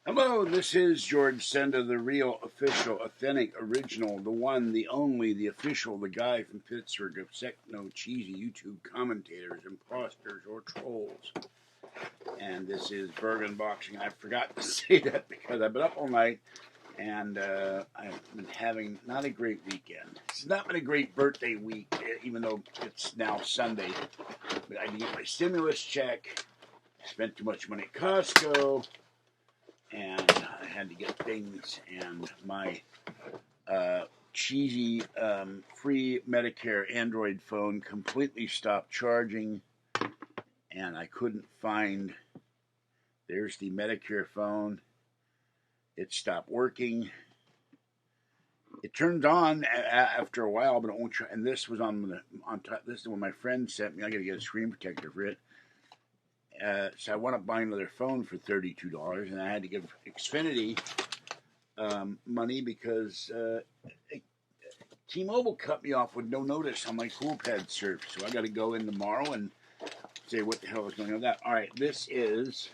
Hello, this is George Senda, the real, official, authentic, original, the one, the only, the official, the guy from Pittsburgh of no cheesy YouTube commentators, imposters, or trolls. And this is Burgh Unboxing. I forgot to say that because I've been up all night and I've been having not a great weekend. It's not been a great birthday week, even though it's now Sunday. But I didn't get my stimulus check, spent too much money at Costco, and I had to get things, and my cheesy free Medicare Android phone completely stopped charging, and I couldn't find. There's the Medicare phone. It stopped working. It turned on after a while, but it won't. And this was on top. This is what my friend sent me. I got to get a screen protector for it. So I wound up buying another phone for $32, and I had to give Xfinity money because T-Mobile cut me off with no notice on my CoolPad service. So I got to go in tomorrow and say what the hell is going on with that. All right, this is.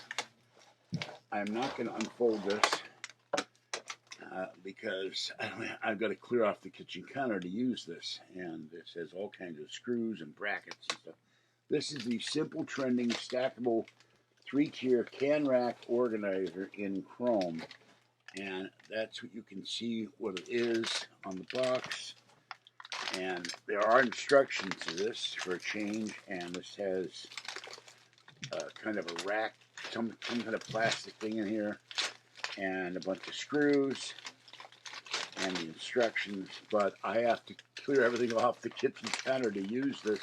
I'm not going to unfold this because I've got to clear off the kitchen counter to use this, and this has all kinds of screws and brackets and stuff. This is the simple trending stackable 3-tier can rack organizer in chrome, and that's what you can see what it is on the box. And there are instructions to this for a change, and this has kind of a rack, some kind of plastic thing in here, and a bunch of screws and the instructions. But I have to clear everything off the kitchen counter to use this.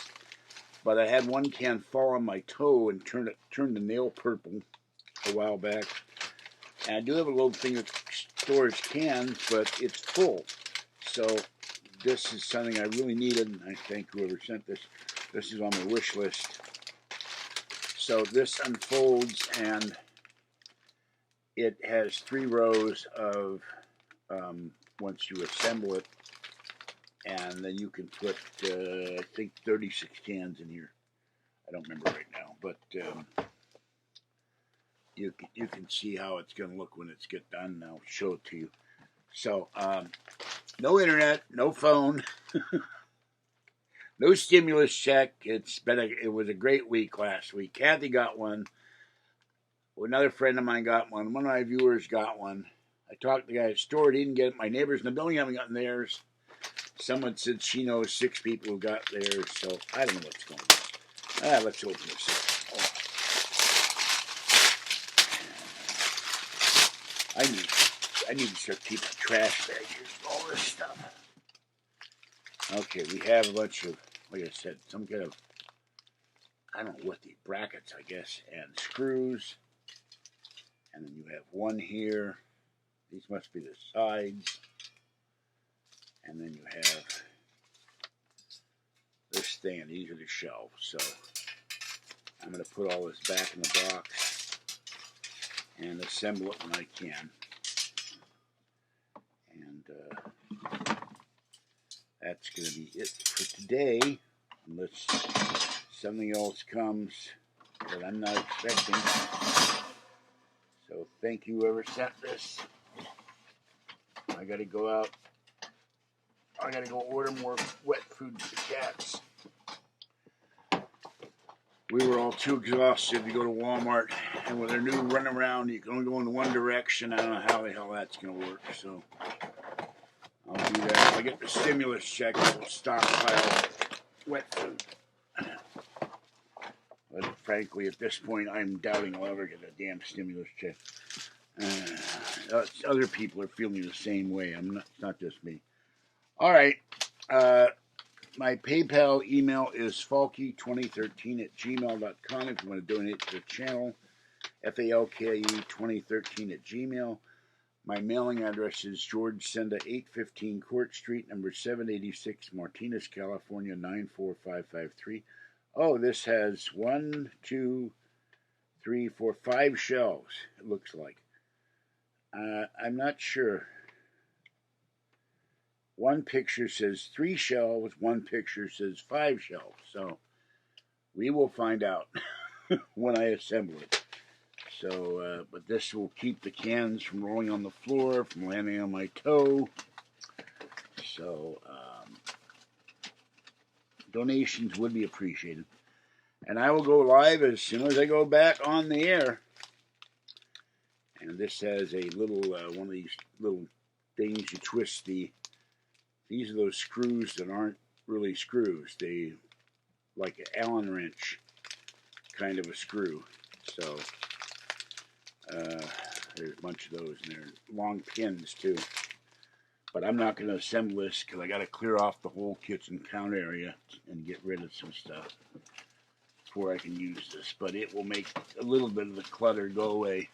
But I had one can fall on my toe and turn the nail purple a while back. And I do have a little thing that stores cans, but it's full. So this is something I really needed, and I thank whoever sent this. This is on my wish list. So this unfolds, and it has 3 rows of, once you assemble it, and then you can put, I think, 36 cans in here. I don't remember right now, but you can see how it's going to look when it's get done, and I'll show it to you. So, no internet, no phone, no stimulus check. It was a great week last week. Kathy got one. Another friend of mine got one. One of my viewers got one. I talked to the guy at the store. He didn't get it. My neighbors in the building haven't gotten theirs. Someone said she knows 6 people who got theirs, so I don't know what's going on. Let's open this up. I need to start keeping a trash bag here with all this stuff. Okay, we have a bunch of, like I said, some kind of, I don't know what the brackets, I guess, and screws. And then you have one here. These must be the sides. And then you have this stand. These are the shelves. So I'm going to put all this back in the box and assemble it when I can. And that's going to be it for today, unless something else comes that I'm not expecting. So thank you whoever sent this. I got to go out. I got to go order more wet food for the cats. We were all too exhausted to go to Walmart, and with their new run around, you can only go in one direction. I don't know how the hell that's going to work, so I'll do that. If I get the stimulus check, I'll stockpile wet food. But frankly, at this point, I'm doubting I'll ever get a damn stimulus check. Other people are feeling the same way. It's not just me. All right. My PayPal email is falke2013@gmail.com if you want to donate to the channel. FALKE2013@gmail. My mailing address is George Senda, 815 Court Street, number 786, Martinez, California, 94553. Oh, this has 1, 2, 3, 4, 5 shelves, it looks like. I'm not sure. One picture says 3 shelves, one picture says 5 shelves. So we will find out when I assemble it. So, but this will keep the cans from rolling on the floor, from landing on my toe. So, donations would be appreciated. And I will go live as soon as I go back on the air. And this has a little, one of these little things you twist the, these are those screws that aren't really screws. They, like an Allen wrench kind of a screw. So, there's a bunch of those, and they're long pins too. But I'm not going to assemble this because I got to clear off the whole kitchen counter area and get rid of some stuff before I can use this. But it will make a little bit of the clutter go away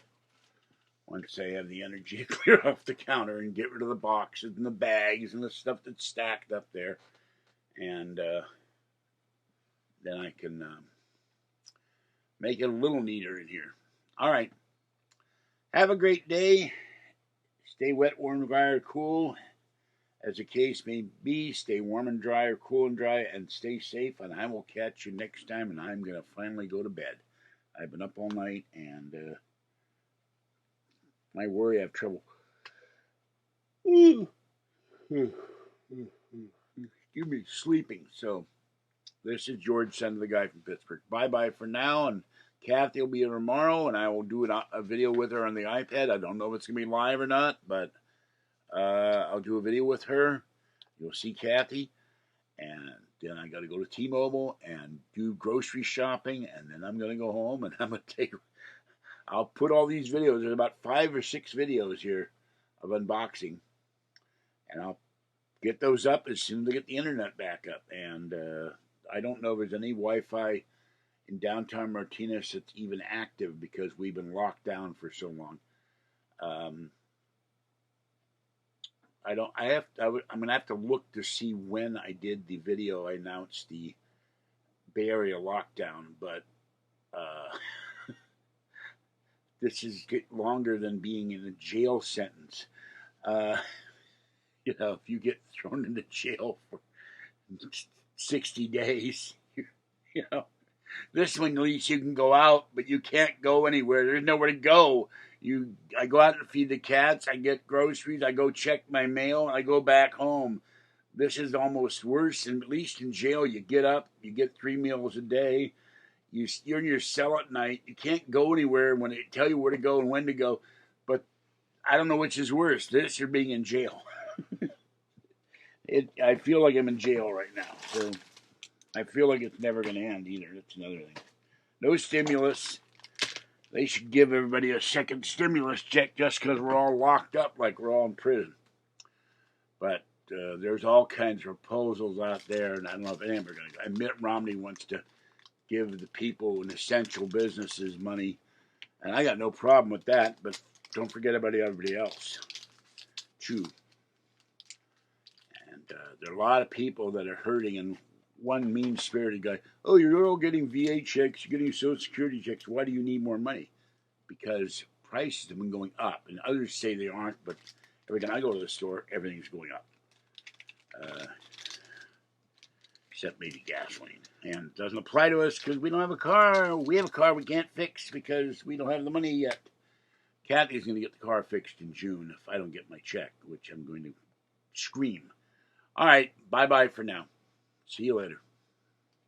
once I have the energy to clear off the counter and get rid of the boxes and the bags and the stuff that's stacked up there. And then I can make it a little neater in here. All right. Have a great day. Stay wet, warm, dry, or cool. As the case may be, stay warm and dry or cool and dry, and stay safe. And I will catch you next time, and I'm going to finally go to bed. I've been up all night, and my worry, I have trouble. Excuse me, sleeping. So this is George Senda, the guy from Pittsburgh. Bye-bye for now, and Kathy will be here tomorrow, and I will do a video with her on the iPad. I don't know if it's going to be live or not, but I'll do a video with her. You'll see Kathy, and then I got to go to T-Mobile and do grocery shopping, and then I'm going to go home, and I'm going to I'll put all these videos. There's about 5 or 6 videos here of unboxing, and I'll get those up as soon as I get the internet back up. And I don't know if there's any Wi-Fi in downtown Martinez that's even active because we've been locked down for so long. I'm gonna have to look to see when I did the video. I announced the Bay Area lockdown, but this is longer than being in a jail sentence. You know, if you get thrown into jail for 60 days, you know. This one, at least you can go out, but you can't go anywhere. There's nowhere to go. I go out and feed the cats. I get groceries. I go check my mail. I go back home. This is almost worse. And at least in jail, you get up. You get 3 meals a day. You're in your cell at night. You can't go anywhere when they tell you where to go and when to go. But I don't know which is worse, this or being in jail. I feel like I'm in jail right now. So I feel like it's never going to end either. That's another thing. No stimulus. They should give everybody a second stimulus check just because we're all locked up like we're all in prison. But there's all kinds of proposals out there, and I don't know if any of them are going to go. Mitt Romney wants to give the people in essential businesses money, and I got no problem with that, but don't forget about everybody else. Chew. And there are a lot of people that are hurting, and one mean-spirited guy, oh, you're all getting VA checks, you're getting Social Security checks, why do you need more money? Because prices have been going up, and others say they aren't, but every time I go to the store, everything's going up. Except maybe gasoline. And it doesn't apply to us because we don't have a car. We have a car we can't fix because we don't have the money yet. Kathy's going to get the car fixed in June if I don't get my check, which I'm going to scream. All right, bye-bye for now. See you later.